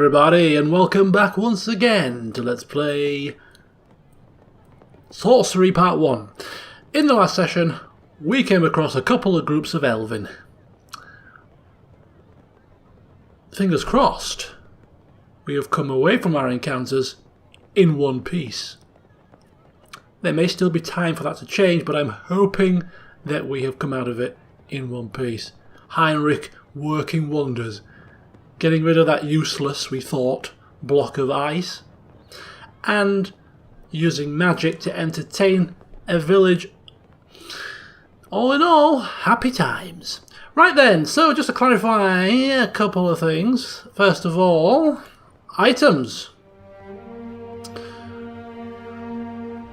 everybody, and welcome back once again to Let's Play Sorcery Part 1. In the last session, we came across a couple of groups of Elven. Fingers crossed, we have come away from our encounters in one piece. There may still be time for that to change, but I'm hoping that we have come out of it in one piece. Heinrich working wonders. Getting rid of that useless, we thought, block of ice, and using magic to entertain a village. All in all, happy times. Right then, so just to clarify a couple of things. First of all, items.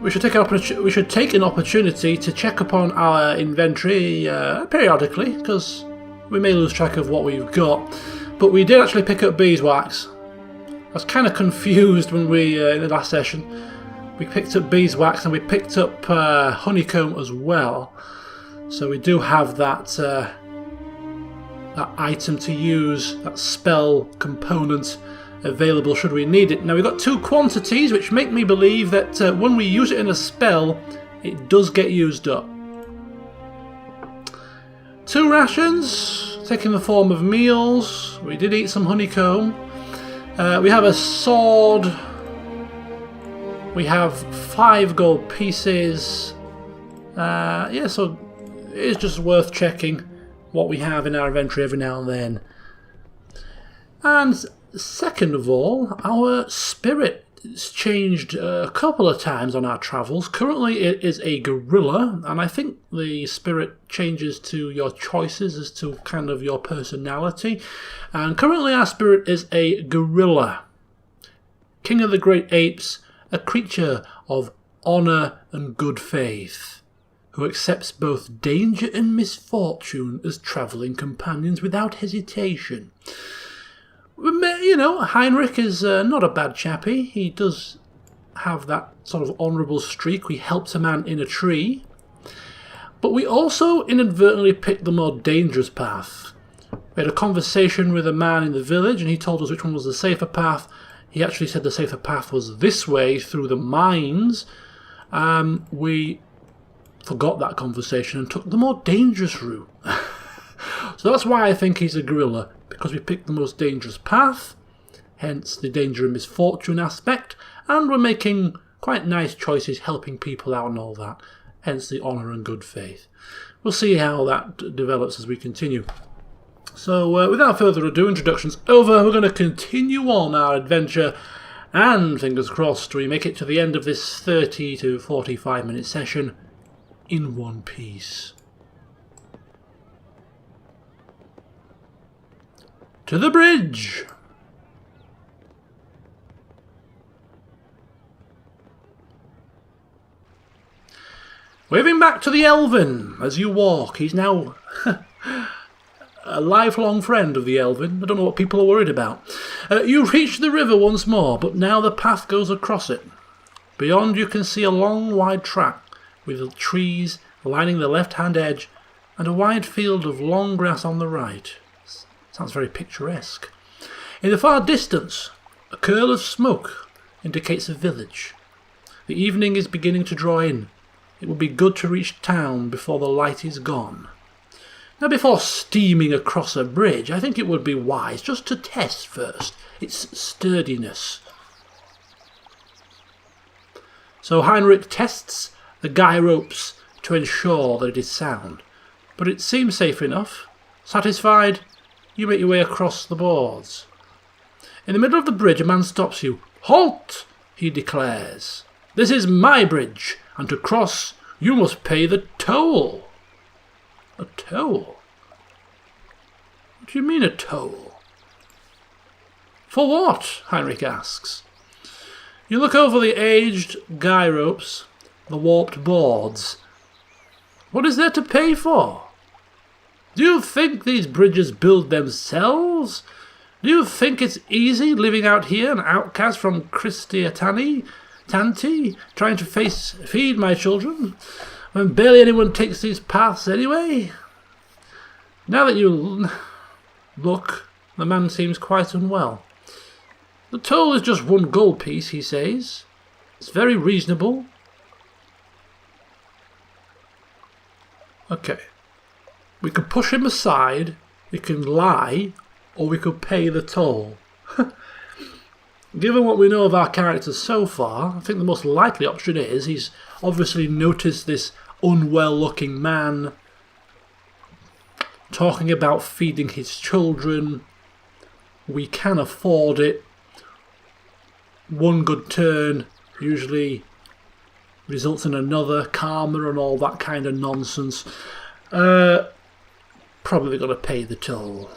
We should take an opportunity to check upon our inventory periodically, because we may lose track of what we've got. But we did actually pick up beeswax. I was kind of confused when we, in the last session, we picked up beeswax and we picked up honeycomb as well. So we do have that, that item to use, that spell component available should we need it. Now we've got two quantities which make me believe that when we use it in a spell, it does get used up. 2 rations, taking the form of meals. We did eat some honeycomb. We have a sword. We have 5 gold pieces. Yeah, so it's just worth checking what we have in our inventory every now and then. And second of all, our spirit has changed a couple of times on our travels. Currently it is a gorilla, and I think the spirit changes to your choices as to kind of your personality. And currently our spirit is a gorilla. King of the great apes, a creature of honour and good faith, who accepts both danger and misfortune as travelling companions without hesitation. You know, Heinrich is not a bad chappie. He does have that sort of honourable streak. We helped a man in a tree. But we also inadvertently picked the more dangerous path. We had a conversation with a man in the village and he told us which one was the safer path. He actually said the safer path was this way through the mines. We forgot that conversation and took the more dangerous route. So that's why I think he's a gorilla. Because we picked the most dangerous path, hence the danger and misfortune aspect, and we're making quite nice choices, helping people out and all that, hence the honour and good faith. We'll see how that develops as we continue. So without further ado, introductions over, we're going to continue on our adventure, and fingers crossed we make it to the end of this 30 to 45 minute session in one piece. To the bridge! Waving back to the Elven as you walk. He's now a lifelong friend of the Elven. I don't know what people are worried about. You reach the river once more, but now the path goes across it. Beyond you can see a long wide track with trees lining the left-hand edge and a wide field of long grass on the right. Sounds very picturesque. In the far distance, a curl of smoke indicates a village. The evening is beginning to draw in. It would be good to reach town before the light is gone. Now, before steaming across a bridge, I think it would be wise just to test first its sturdiness. So Heinrich tests the guy ropes to ensure that it is sound. But it seems safe enough. Satisfied? You make your way across the boards. In the middle of the bridge, a man stops you. "Halt!" he declares. "This is my bridge, and to cross, you must pay the toll." A toll? What do you mean a toll? For what? Heinrich asks. You look over the aged guy ropes, the warped boards. What is there to pay for? Do you think these bridges build themselves? Do you think it's easy living out here, an outcast from Tanti, trying to feed my children, when barely anyone takes these paths anyway? Now that you look, the man seems quite unwell. The toll is just 1 gold piece, he says. It's very reasonable. Okay. We could push him aside, we can lie, or we could pay the toll. Given what we know of our characters so far, I think the most likely option is he's obviously noticed this unwell-looking man talking about feeding his children. We can afford it. 1 good turn usually results in another, karma and all that kind of nonsense. Probably going to pay the toll.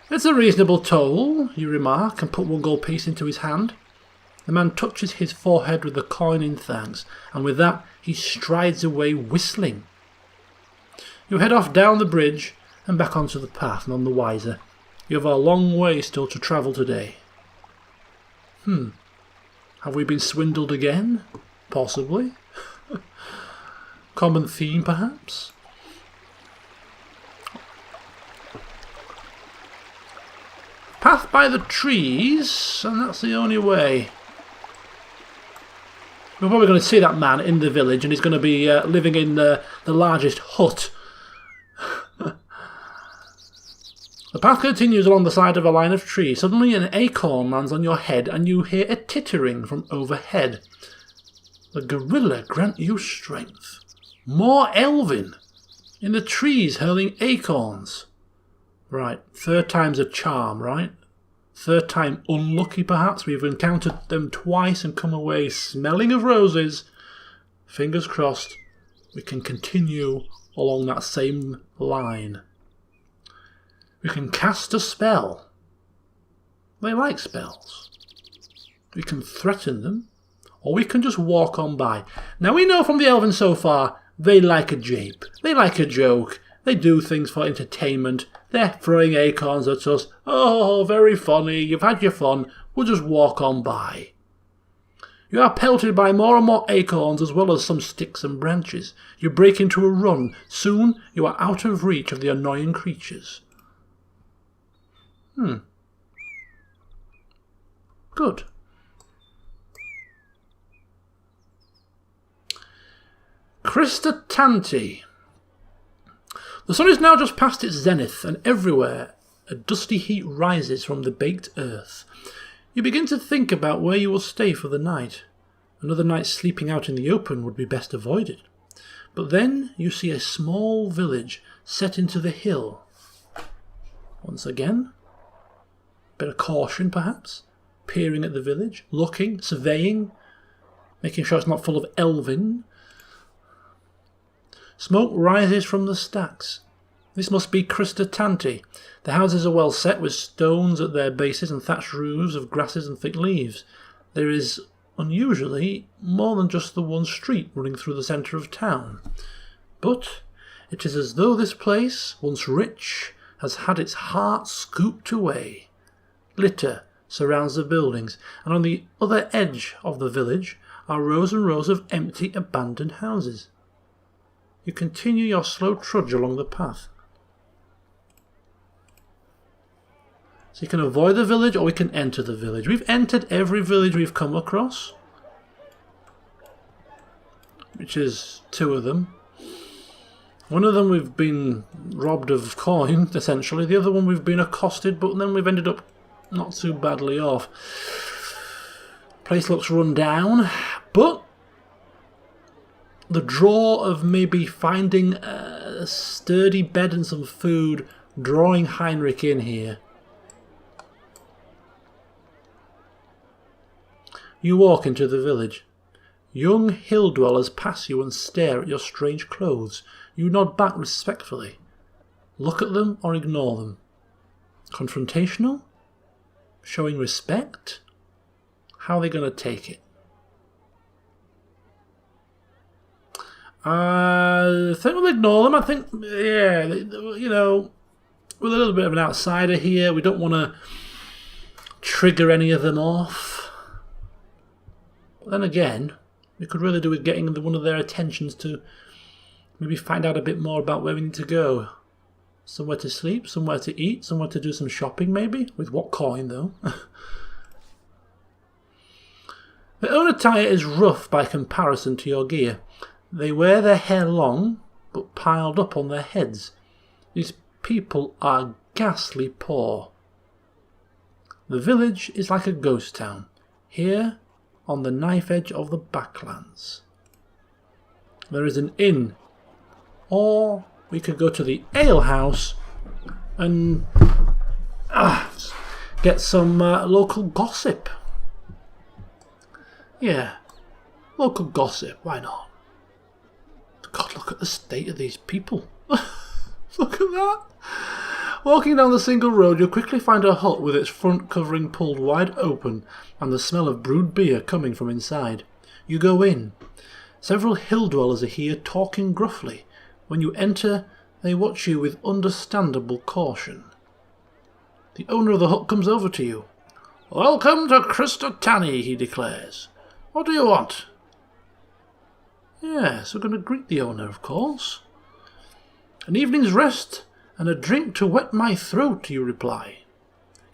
It's a reasonable toll, you remark, and put 1 gold piece into his hand. The man touches his forehead with the coin in thanks, and with that he strides away whistling. You head off down the bridge and back onto the path, none the wiser. You have a long way still to travel today. Have we been swindled again? Possibly. Common theme, perhaps? Path by the trees, and that's the only way. We're probably going to see that man in the village, and he's going to be living in the largest hut. The path continues along the side of a line of trees. Suddenly an acorn lands on your head, and you hear a tittering from overhead. The gorilla grant you strength. More elven. In the trees hurling acorns. Right, 3rd time's a charm, right? 3rd time unlucky, perhaps. We've encountered them twice and come away smelling of roses. Fingers crossed we can continue along that same line. We can cast a spell. They like spells. We can threaten them, or we can just walk on by. Now we know from the elven so far, they like a jape. They like a joke. They do things for entertainment. They're throwing acorns at us. Oh, very funny. You've had your fun. We'll just walk on by. You are pelted by more and more acorns as well as some sticks and branches. You break into a run. Soon you are out of reach of the annoying creatures. Good. Krista Tanti. The sun is now just past its zenith, and everywhere a dusty heat rises from the baked earth. You begin to think about where you will stay for the night. Another night sleeping out in the open would be best avoided. But then you see a small village set into the hill. Once again, a bit of caution perhaps, peering at the village, looking, surveying, making sure it's not full of elven. Smoke rises from the stacks. This must be Krista Tanti. The houses are well set with stones at their bases and thatched roofs of grasses and thick leaves. There is, unusually, more than just the one street running through the centre of town. But it is as though this place, once rich, has had its heart scooped away. Litter surrounds the buildings, and on the other edge of the village are rows and rows of empty, abandoned houses. You continue your slow trudge along the path. So you can avoid the village or we can enter the village. We've entered every village we've come across, which is 2 of them. One of them we've been robbed of coin, essentially. The other one we've been accosted, but then we've ended up not too badly off. Place looks run down, but the draw of maybe finding a sturdy bed and some food, drawing Heinrich in here. You walk into the village. Young hill dwellers pass you and stare at your strange clothes. You nod back respectfully. Look at them or ignore them. Confrontational? Showing respect? How are they going to take it? I think we'll ignore them. I think, yeah, you know, we're a little bit of an outsider here. We don't want to trigger any of them off. But then again, we could really do with getting one of their attentions to maybe find out a bit more about where we need to go. Somewhere to sleep, somewhere to eat, somewhere to do some shopping maybe? With what coin though? Their own attire is rough by comparison to your gear. They wear their hair long, but piled up on their heads. These people are ghastly poor. The village is like a ghost town, here on the knife edge of the backlands. There is an inn, or we could go to the alehouse and get some local gossip. Yeah, local gossip, why not? God, look at the state of these people. Look at that. Walking down the single road, you'll quickly find a hut with its front covering pulled wide open and the smell of brewed beer coming from inside. You go in. Several hill dwellers are here talking gruffly. When you enter, they watch you with understandable caution. The owner of the hut comes over to you. "Welcome to Christotani," he declares. "What do you want?" Yes, we're going to greet the owner, of course. "An evening's rest and a drink to wet my throat," you reply.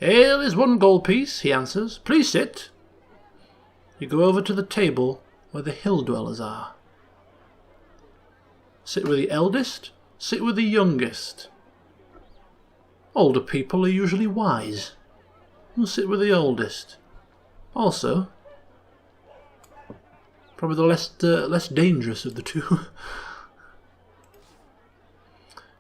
"Ale is 1 gold piece," he answers. "Please sit." You go over to the table where the hill dwellers are. Sit with the eldest, sit with the youngest. Older people are usually wise. We'll sit with the oldest. Also, probably the less dangerous of the two.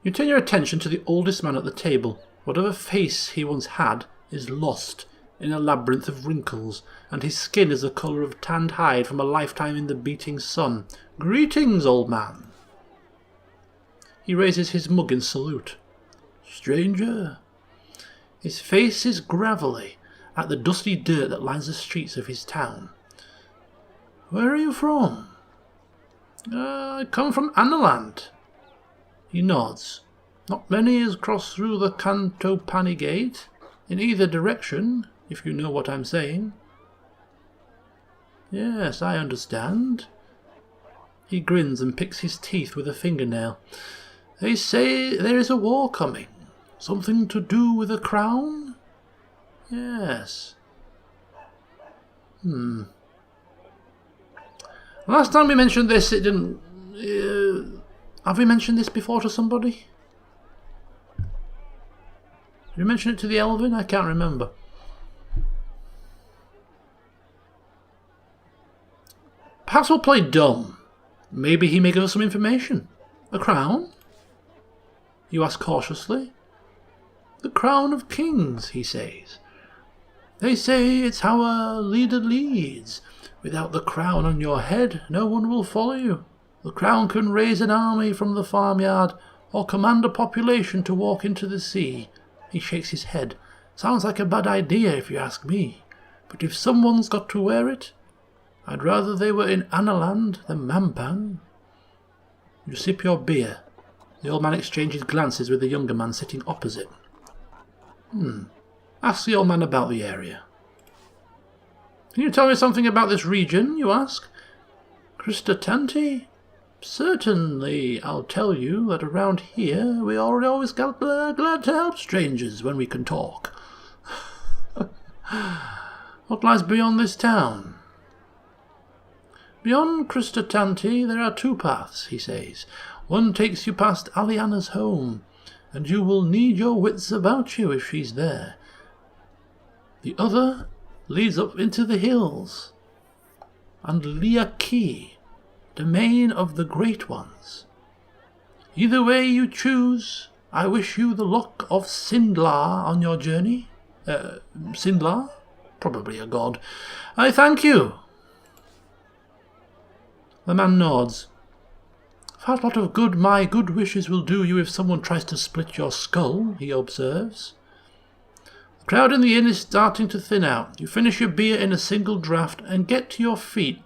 You turn your attention to the oldest man at the table. Whatever face he once had is lost in a labyrinth of wrinkles, and his skin is the colour of tanned hide from a lifetime in the beating sun. "Greetings, old man." He raises his mug in salute. "Stranger." His face is gravelly, at the dusty dirt that lines the streets of his town. "Where are you from?" "I come from Annaland." He nods. "Not many has crossed through the Cantopani gate, in either direction, if you know what I'm saying." "Yes, I understand." He grins and picks his teeth with a fingernail. "They say there is a war coming. Something to do with a crown?" "Yes." Last time we mentioned this, it didn't... have we mentioned this before to somebody? Did we mention it to the Elven? I can't remember. Perhaps we'll play dumb. Maybe he may give us some information. "A crown?" you ask cautiously. "The crown of kings," he says. "They say it's how a leader leads. Without the crown on your head, no one will follow you. The crown can raise an army from the farmyard or command a population to walk into the sea." He shakes his head. "Sounds like a bad idea if you ask me. But if someone's got to wear it, I'd rather they were in Annaland than Mampan." You sip your beer. The old man exchanges glances with the younger man sitting opposite. Ask the old man about the area. "Can you tell me something about this region?" you ask. "Christotanti? Certainly, I'll tell you that around here we are always glad to help strangers when we can talk." "What lies beyond this town?" "Beyond Christotanti there are 2 paths," he says. "One takes you past Aliana's home, and you will need your wits about you if she's there. The other leads up into the hills, and Liaki, domain of the Great Ones. Either way you choose, I wish you the luck of Sindlar on your journey." Sindlar? Probably a god. "I thank you." The man nods. "I've had a lot of good. My good wishes will do you if someone tries to split your skull," he observes. The crowd in the inn is starting to thin out. You finish your beer in a single draught and get to your feet.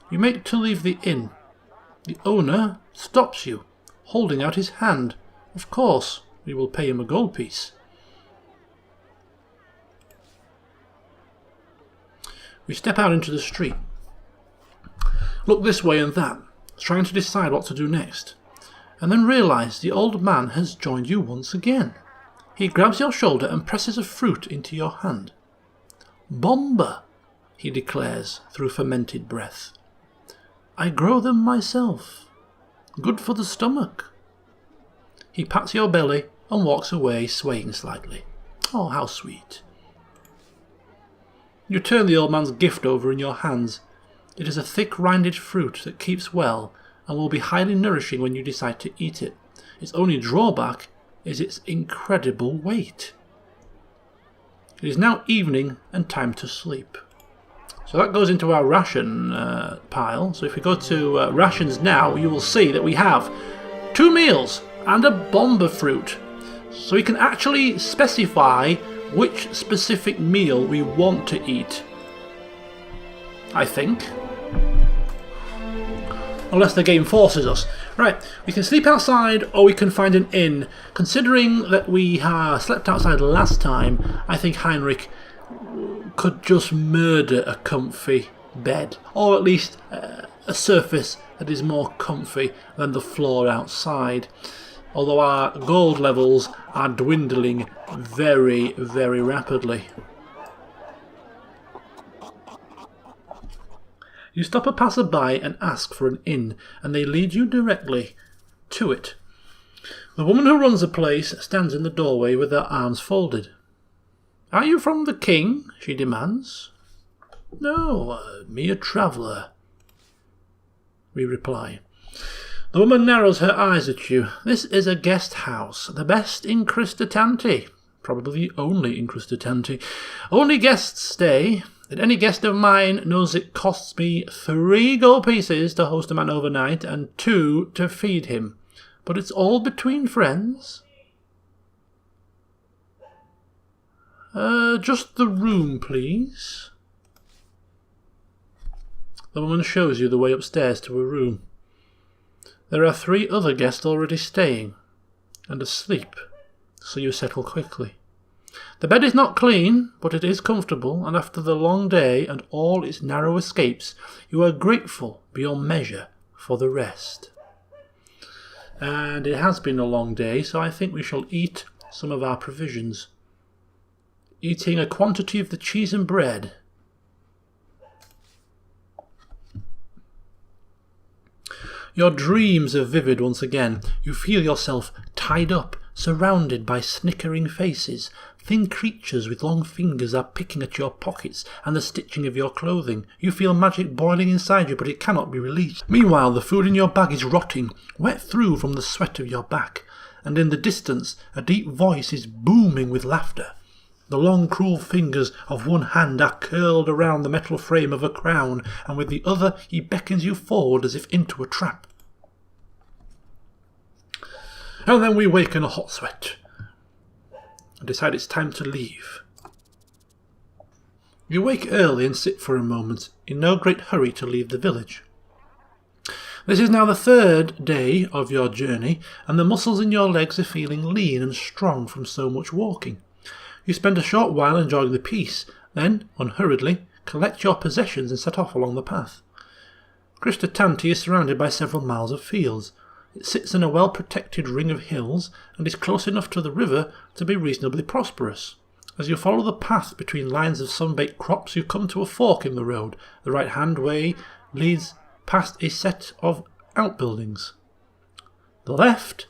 You make to leave the inn. The owner stops you, holding out his hand. Of course, we will pay him a gold piece. We step out into the street. Look this way and that, trying to decide what to do next. and then realise the old man has joined you once again. He grabs your shoulder and presses a fruit into your hand. "Bomba," he declares through fermented breath. "I grow them myself. Good for the stomach." He pats your belly and walks away, swaying slightly. Oh, how sweet. You turn the old man's gift over in your hands. It is a thick-rinded fruit that keeps well and will be highly nourishing when you decide to eat it. Its only drawback is its incredible weight. It is now evening and time to sleep. So that goes into our ration pile. So if we go to rations now, you will see that we have 2 meals and a bomba fruit. So we can actually specify which specific meal we want to eat, I think. Unless the game forces us. Right, we can sleep outside or we can find an inn. Considering that we slept outside last time, I think Heinrich could just murder a comfy bed. Or at least a surface that is more comfy than the floor outside. Although our gold levels are dwindling very, very rapidly. You stop a passerby and ask for an inn, and they lead you directly to it. The woman who runs the place stands in the doorway with her arms folded. "Are you from the king?" she demands. "No, mere traveller," we reply. The woman narrows her eyes at you. "This is a guest house, the best in Cristatanti. Probably the only in Cristatanti. Only guests stay. And any guest of mine knows it costs me 3 gold pieces to host a man overnight and 2 to feed him. But it's all between friends." Just the room, please." The woman shows you the way upstairs to a room. There are 3 other guests already staying and asleep, so you settle quickly. The bed is not clean, but it is comfortable, and after the long day and all its narrow escapes, you are grateful beyond measure for the rest. And it has been a long day, so I think we shall eat some of our provisions. Eating a quantity of the cheese and bread. Your dreams are vivid once again. You feel yourself tied up, surrounded by snickering faces. Thin creatures with long fingers are picking at your pockets and the stitching of your clothing. You feel magic boiling inside you, but it cannot be released. Meanwhile, the food in your bag is rotting, wet through from the sweat of your back. And in the distance, a deep voice is booming with laughter. The long, cruel fingers of one hand are curled around the metal frame of a crown, and with the other he beckons you forward as if into a trap. And then we wake in a hot sweat and decide it's time to leave. You wake early and sit for a moment, in no great hurry to leave the village. This is now the 3rd day of your journey, and the muscles in your legs are feeling lean and strong from so much walking. You spend a short while enjoying the peace, then, unhurriedly, collect your possessions and set off along the path. Cristatanti is surrounded by several miles of fields. It sits in a well-protected ring of hills and is close enough to the river to be reasonably prosperous. As you follow the path between lines of sun-baked crops, you come to a fork in the road. The right-hand way leads past a set of outbuildings. The left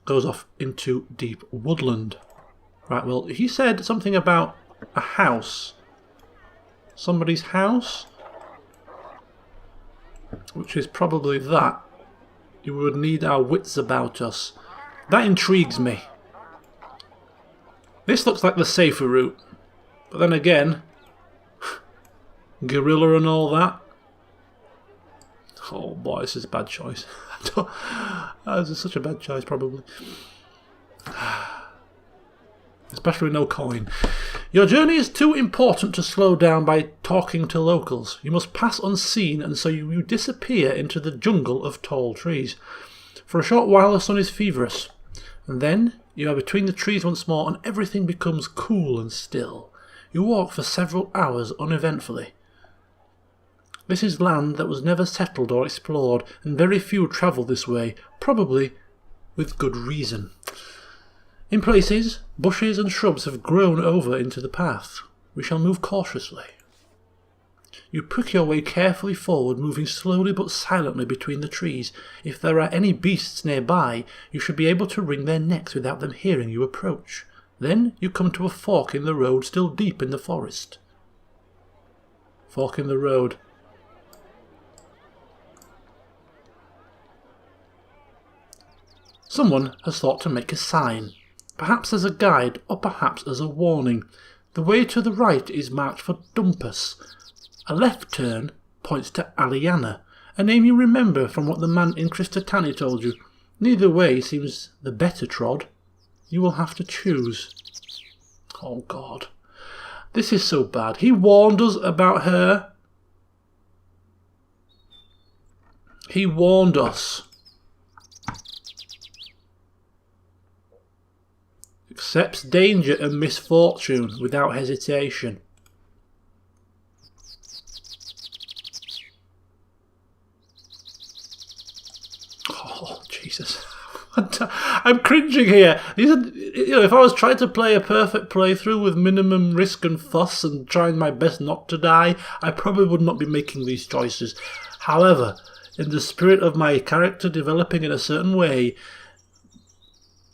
goes off into deep woodland. Right, well, he said something about a house. Somebody's house? Which is probably that. You would need our wits about us. That intrigues me. This looks like the safer route. But then again, gorilla and all that. Oh boy, this is a bad choice. This is such a bad choice, probably. Especially no coin. Your journey is too important to slow down by talking to locals. You must pass unseen, and so you disappear into the jungle of tall trees. For a short while the sun is feverish, and then you are between the trees once more, and everything becomes cool and still. You walk for several hours uneventfully. This is land that was never settled or explored, and very few travel this way, probably with good reason. In places, bushes and shrubs have grown over into the path. We shall move cautiously. You prick your way carefully forward, moving slowly but silently between the trees. If there are any beasts nearby, you should be able to wring their necks without them hearing you approach. Then you come to a fork in the road still deep in the forest. Fork in the road. Someone has thought to make a sign, perhaps as a guide or perhaps as a warning. The way to the right is marked for Dumpus. A left turn points to Aliana, a name you remember from what the man in Cristatani told you. Neither way seems the better trod. You will have to choose. Oh God. This is so bad. He warned us about her. He warned us. Accepts danger and misfortune without hesitation. Oh, Jesus. I'm cringing here. These are, if I was trying to play a perfect playthrough with minimum risk and fuss and trying my best not to die, I probably would not be making these choices. However, in the spirit of my character developing in a certain way,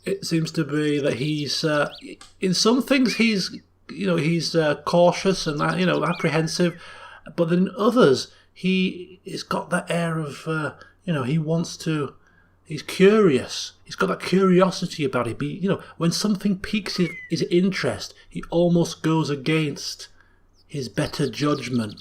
it seems to be that he's in some things he's cautious and apprehensive, but in others he's got that air of he wants to. He's curious. He's got that curiosity about it. When something piques his interest, he almost goes against his better judgment.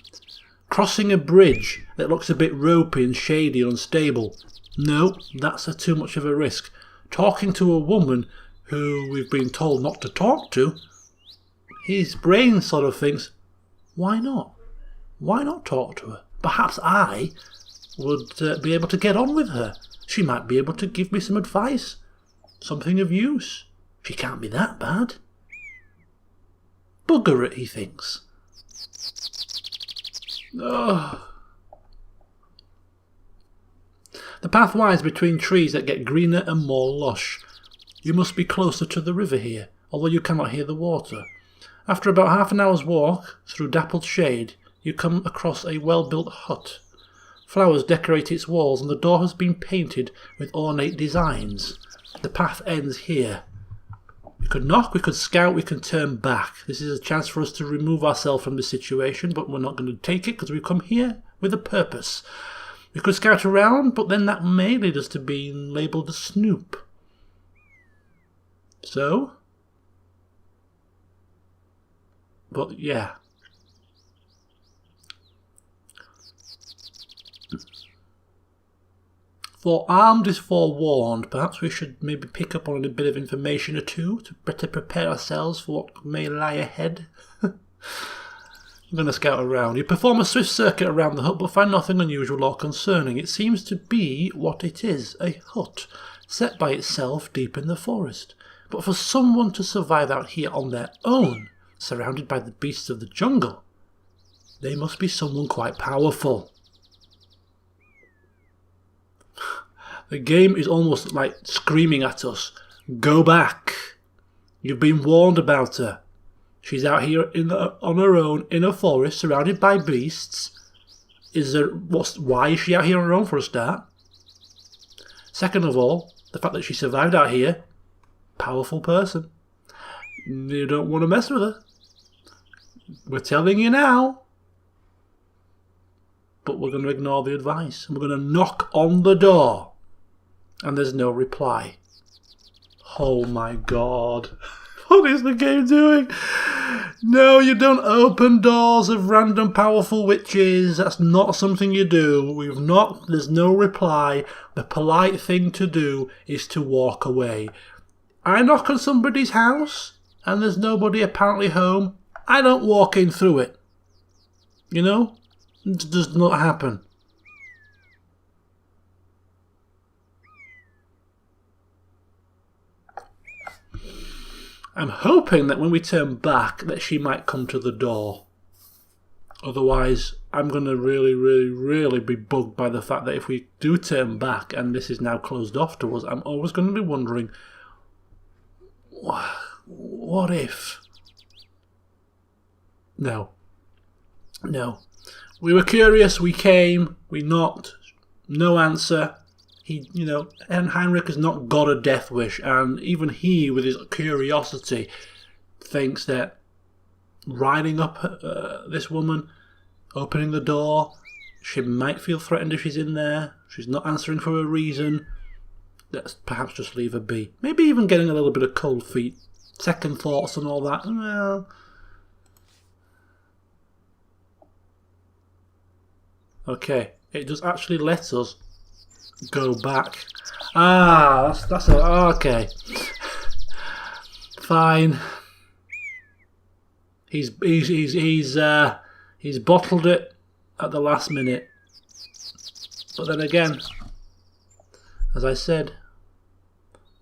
Crossing a bridge that looks a bit ropey and shady and unstable. No, that's too much of a risk. Talking to a woman who we've been told not to talk to, his brain sort of thinks, why not? Why not talk to her? Perhaps I would be able to get on with her. She might be able to give me some advice, something of use. She can't be that bad. Bugger it, he thinks. Oh. The path winds between trees that get greener and more lush. You must be closer to the river here, although you cannot hear the water. After about half an hour's walk through dappled shade, you come across a well-built hut. Flowers decorate its walls and the door has been painted with ornate designs. The path ends here. We could knock, we could scout, we can turn back. This is a chance for us to remove ourselves from the situation, but we're not going to take it because we've come here with a purpose. We could scout around, but then that may lead us to being labelled a snoop. So? But yeah. For armed is forewarned. Perhaps we should maybe pick up on a bit of information or two to better prepare ourselves for what may lie ahead. I'm going to scout around. You perform a swift circuit around the hut but find nothing unusual or concerning. It seems to be what it is, a hut, set by itself deep in the forest. But for someone to survive out here on their own, surrounded by the beasts of the jungle, they must be someone quite powerful. The game is almost like screaming at us, go back. You've been warned about her. She's out here on her own in a forest surrounded by beasts. Why is she out here on her own for a start? Second of all, the fact that she survived out here, powerful person. You don't want to mess with her. We're telling you now. But we're going to ignore the advice. And we're going to knock on the door. And there's no reply. Oh my God. What is the game doing? No, you don't open doors of random powerful witches. That's not something you do. There's no reply. The polite thing to do is to walk away. I knock on somebody's house and there's nobody apparently home. I don't walk in through it. You know? It does not happen. I'm hoping that when we turn back that she might come to the door. Otherwise, I'm going to really be bugged by the fact that if we do turn back and this is now closed off to us, I'm always going to be wondering, what if? No. We were curious, we came, we knocked, no answer. And Heinrich has not got a death wish, and even he, with his curiosity, thinks that riding up this woman, opening the door, she might feel threatened if she's in there. She's not answering for a reason. Let's perhaps just leave her be. Maybe even getting a little bit of cold feet, second thoughts and all that. Well, okay, it does actually let us go back. That's okay. Fine. He's bottled it at the last minute. But then again, as I said,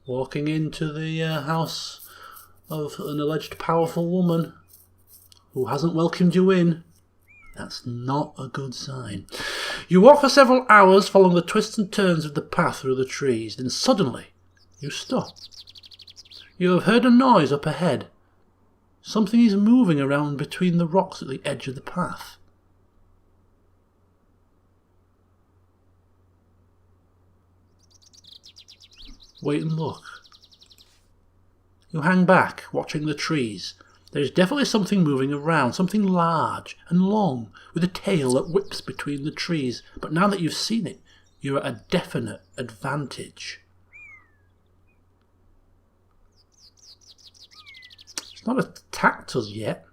walking into the house of an alleged powerful woman who hasn't welcomed you in, that's not a good sign. You walk for several hours following the twists and turns of the path through the trees. Then suddenly, you stop. You have heard a noise up ahead. Something is moving around between the rocks at the edge of the path. Wait and look. You hang back, watching the trees. There is definitely something moving around, something large and long, with a tail that whips between the trees. But now that you've seen it, you're at a definite advantage. It's not attacked us yet.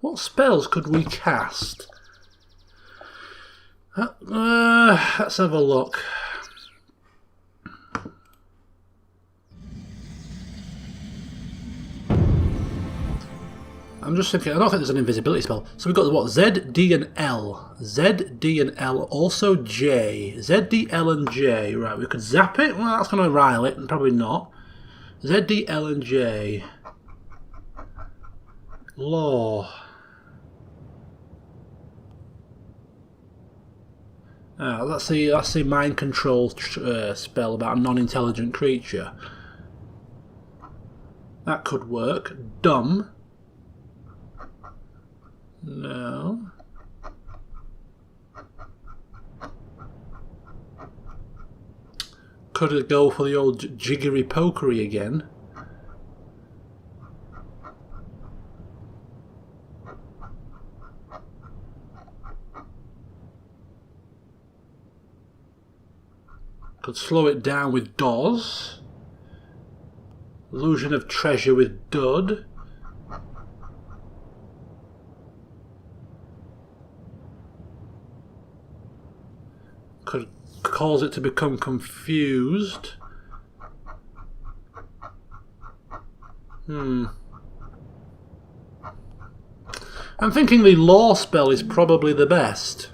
What spells could we cast? Let's have a look. I'm just thinking, I don't think there's an invisibility spell. So we've got what? Z, D and L. Z, D and L, also J. Z, D, L and J. Right, we could zap it. Well, that's going to rile it, and probably not. Z, D, L and J. Law. That's the mind control spell about a non-intelligent creature. That could work. Dumb. No. Could it go for the old jiggery pokery again? Could slow it down with Doz. Illusion of treasure with Dud. Could cause it to become confused. I'm thinking the law spell is probably the best.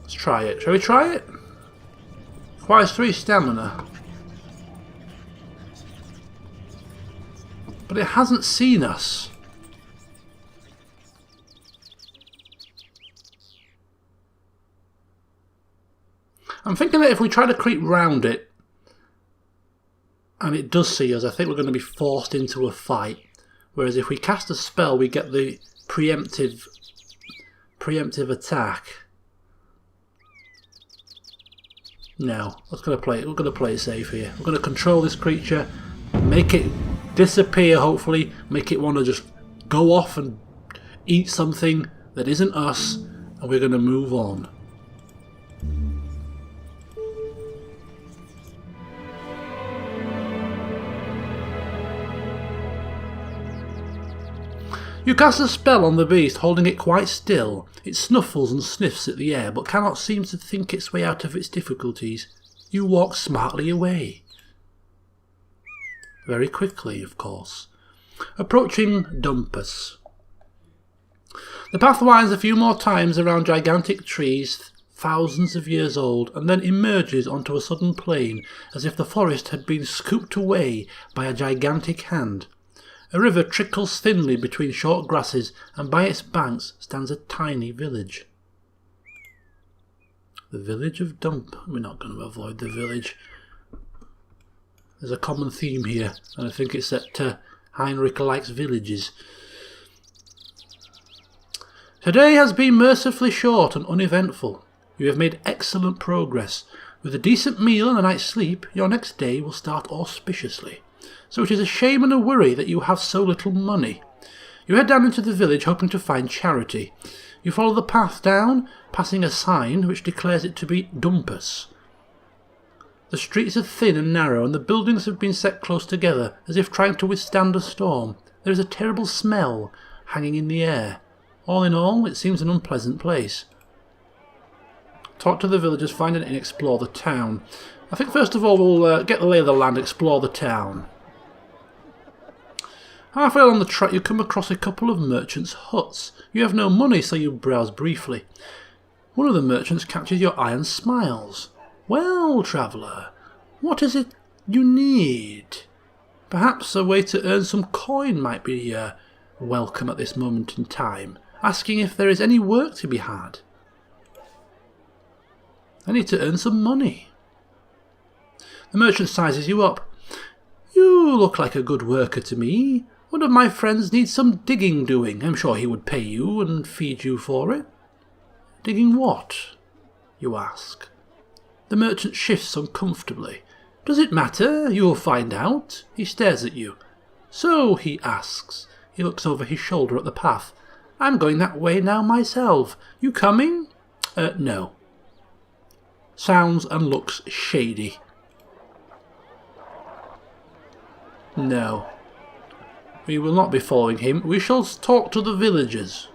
Let's try it. Shall we try it? Requires 3 stamina. But it hasn't seen us. I'm thinking that if we try to creep round it, and it does see us, I think we're going to be forced into a fight. Whereas if we cast a spell, we get the preemptive attack. No, we're going to play it safe here. We're going to control this creature, make it disappear, hopefully, make it want to just go off and eat something that isn't us, and we're going to move on. You cast a spell on the beast, holding it quite still. It snuffles and sniffs at the air, but cannot seem to think its way out of its difficulties. You walk smartly away. Very quickly, of course. Approaching Dumpus. The path winds a few more times around gigantic trees, thousands of years old, and then emerges onto a sudden plain, as if the forest had been scooped away by a gigantic hand. A river trickles thinly between short grasses, and by its banks stands a tiny village. The village of Dump. We're not going to avoid the village. There's a common theme here, and I think it's that Heinrich likes villages. Today has been mercifully short and uneventful. You have made excellent progress. With a decent meal and a night's sleep, your next day will start auspiciously. So it is a shame and a worry that you have so little money. You head down into the village hoping to find charity. You follow the path down, passing a sign which declares it to be Dumpus. The streets are thin and narrow, and the buildings have been set close together, as if trying to withstand a storm. There is a terrible smell hanging in the air. All in all, it seems an unpleasant place. Talk to the villagers, find an inn, explore the town. I think first of all we'll get the lay of the land, explore the town. Halfway along the track you come across a couple of merchants' huts. You have no money, so you browse briefly. One of the merchants catches your eye and smiles. Well, traveller, what is it you need? Perhaps a way to earn some coin might be welcome at this moment in time. Asking if there is any work to be had. I need to earn some money. The merchant sizes you up. You look like a good worker to me. One of my friends needs some digging doing. I'm sure he would pay you and feed you for it. Digging what? You ask. The merchant shifts uncomfortably. Does it matter? You'll find out. He stares at you. So, he asks. He looks over his shoulder at the path. I'm going that way now myself. You coming? No. Sounds and looks shady. No. We will not be following him. We shall talk to the villagers.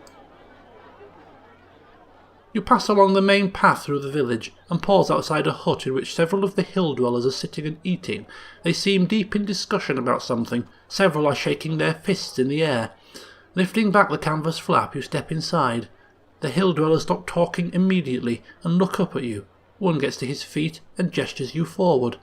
You pass along the main path through the village and pause outside a hut in which several of the hill dwellers are sitting and eating. They seem deep in discussion about something. Several are shaking their fists in the air. Lifting back the canvas flap, you step inside. The hill dwellers stop talking immediately and look up at you. One gets to his feet and gestures you forward.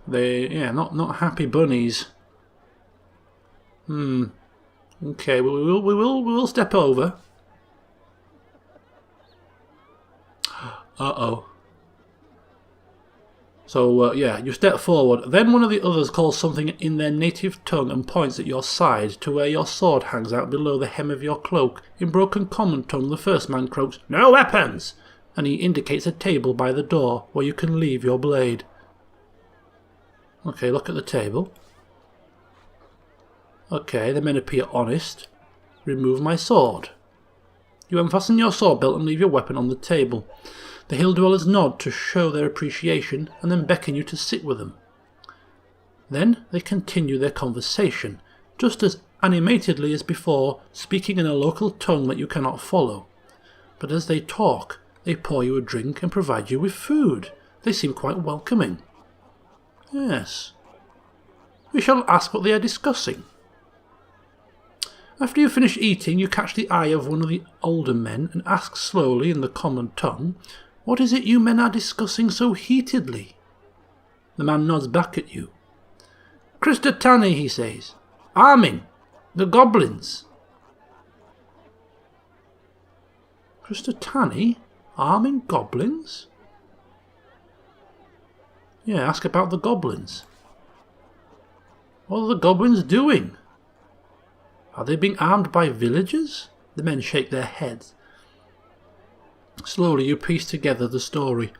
Not happy bunnies. Okay, we will step over. Uh-oh. So, you step forward. Then one of the others calls something in their native tongue and points at your side to where your sword hangs out below the hem of your cloak. In broken common tongue, the first man croaks, "No weapons!" and he indicates a table by the door where you can leave your blade. Okay, look at the table. Okay, the men appear honest. Remove my sword. You unfasten your sword belt and leave your weapon on the table. The hill dwellers nod to show their appreciation and then beckon you to sit with them. Then they continue their conversation, just as animatedly as before, speaking in a local tongue that you cannot follow. But as they talk, they pour you a drink and provide you with food. They seem quite welcoming. Yes. We shall ask what they are discussing. After you finish eating, you catch the eye of one of the older men and ask slowly in the common tongue, "What is it you men are discussing so heatedly?" The man nods back at you. "Christatani," he says. "Arming. The goblins." Christatani? Arming goblins? Yeah, ask about the goblins. What are the goblins doing? Are they being armed by villagers? The men shake their heads. Slowly you piece together the story.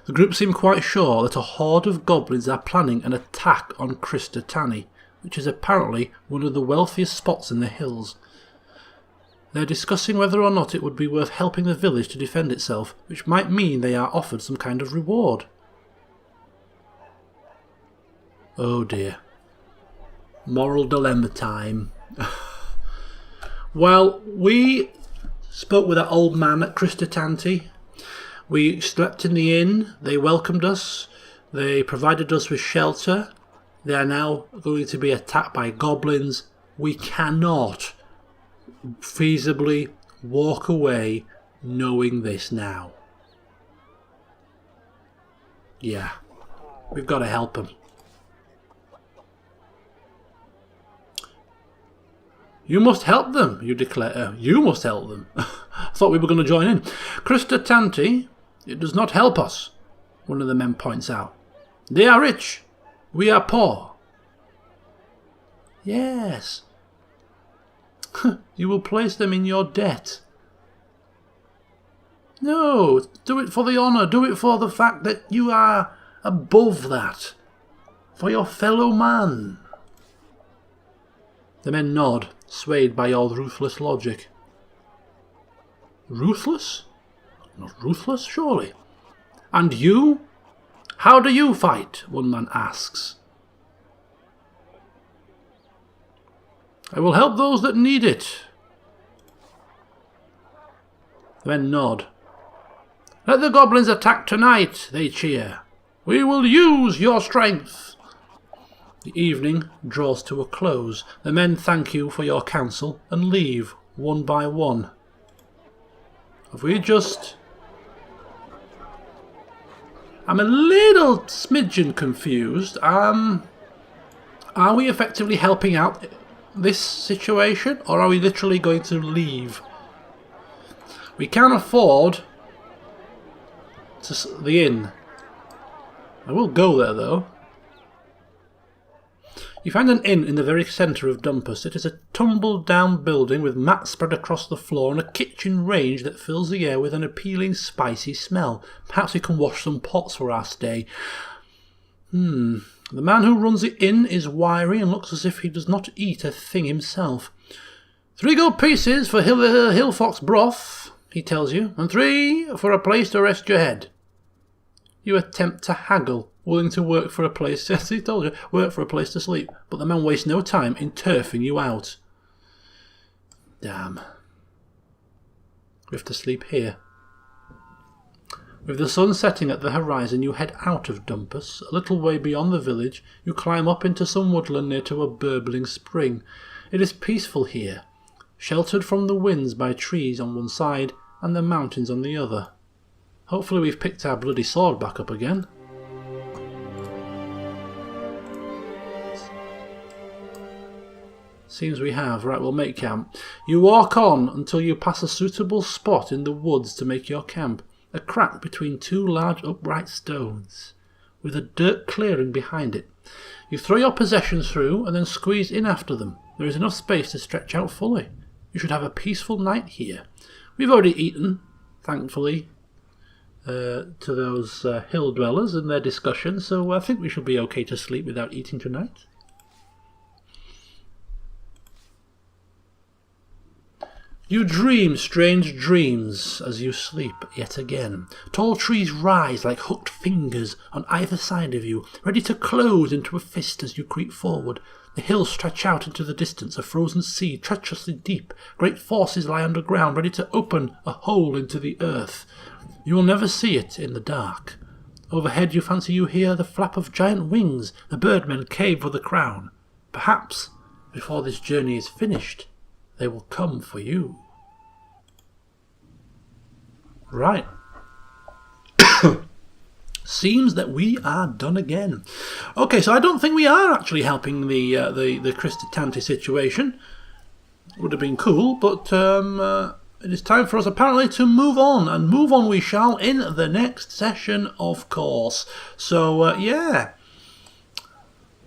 The group seem quite sure that a horde of goblins are planning an attack on Christatani, which is apparently one of the wealthiest spots in the hills. They are discussing whether or not it would be worth helping the village to defend itself, which might mean they are offered some kind of reward. Oh dear. Moral dilemma time. Well, we spoke with that old man at Christatani. We slept in the inn. They welcomed us. They provided us with shelter. They are now going to be attacked by goblins. We cannot feasibly walk away knowing this now. Yeah, we've got to help him. You must help them, you declare. You must help them. I thought we were going to join in. Krista Tanti, it does not help us, one of the men points out. They are rich. We are poor. Yes. You will place them in your debt. No, do it for the honour. Do it for the fact that you are above that. For your fellow man. The men nod, swayed by your ruthless logic. Ruthless? Not ruthless, surely. And you? How do you fight? One man asks. I will help those that need it. The men nod. Let the goblins attack tonight, they cheer. We will use your strength. The evening draws to a close. The men thank you for your counsel and leave one by one. Have we just... I'm a little smidgen confused. Are we effectively helping out this situation, or are we literally going to leave? We can afford the inn. I will go there though. You find an inn in the very centre of Dumpus. It is a tumbled-down building with mats spread across the floor and a kitchen range that fills the air with an appealing, spicy smell. Perhaps we can wash some pots for our stay. The man who runs the inn is wiry and looks as if he does not eat a thing himself. 3 gold pieces for Hillfox broth, he tells you, and 3 for a place to rest your head. You attempt to haggle, willing to work for a place, as he told you, work for a place to sleep, but the man wastes no time in turfing you out. Damn. We have to sleep here. With the sun setting at the horizon, you head out of Dumpus. A little way beyond the village, you climb up into some woodland near to a burbling spring. It is peaceful here, sheltered from the winds by trees on one side and the mountains on the other. Hopefully we've picked our bloody sword back up again. Seems we have. Right, we'll make camp. You walk on until you pass a suitable spot in the woods to make your camp. A crack between 2 large upright stones, with a dirt clearing behind it. You throw your possessions through and then squeeze in after them. There is enough space to stretch out fully. You should have a peaceful night here. We've already eaten, thankfully, to those hill dwellers and their discussion, so I think we should be okay to sleep without eating tonight. You dream strange dreams as you sleep yet again. Tall trees rise like hooked fingers on either side of you, ready to close into a fist as you creep forward. The hills stretch out into the distance, a frozen sea treacherously deep. Great forces lie underground, ready to open a hole into the earth. You will never see it in the dark. Overhead you fancy you hear the flap of giant wings. The birdmen cave for the crown. Perhaps, before this journey is finished, they will come for you. Right. Seems that we are done again. Okay, so I don't think we are actually helping the Krista Tanti situation. Would have been cool, but it is time for us apparently to move on, and move on we shall in the next session, of course. So yeah,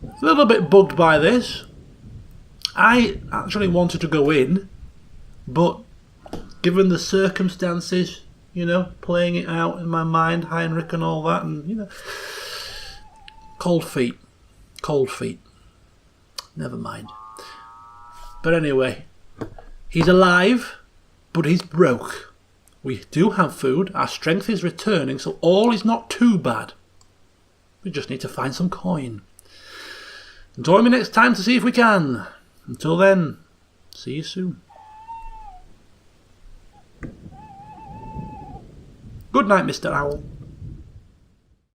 a little bit bugged by this. I actually wanted to go in, but given the circumstances, you know, playing it out in my mind, Heinrich and all that, and, you know, cold feet. Never mind. But anyway, he's alive, but he's broke. We do have food, our strength is returning, so all is not too bad. We just need to find some coin. And join me next time to see if we can. Until then, see you soon. Good night, Mr. Owl.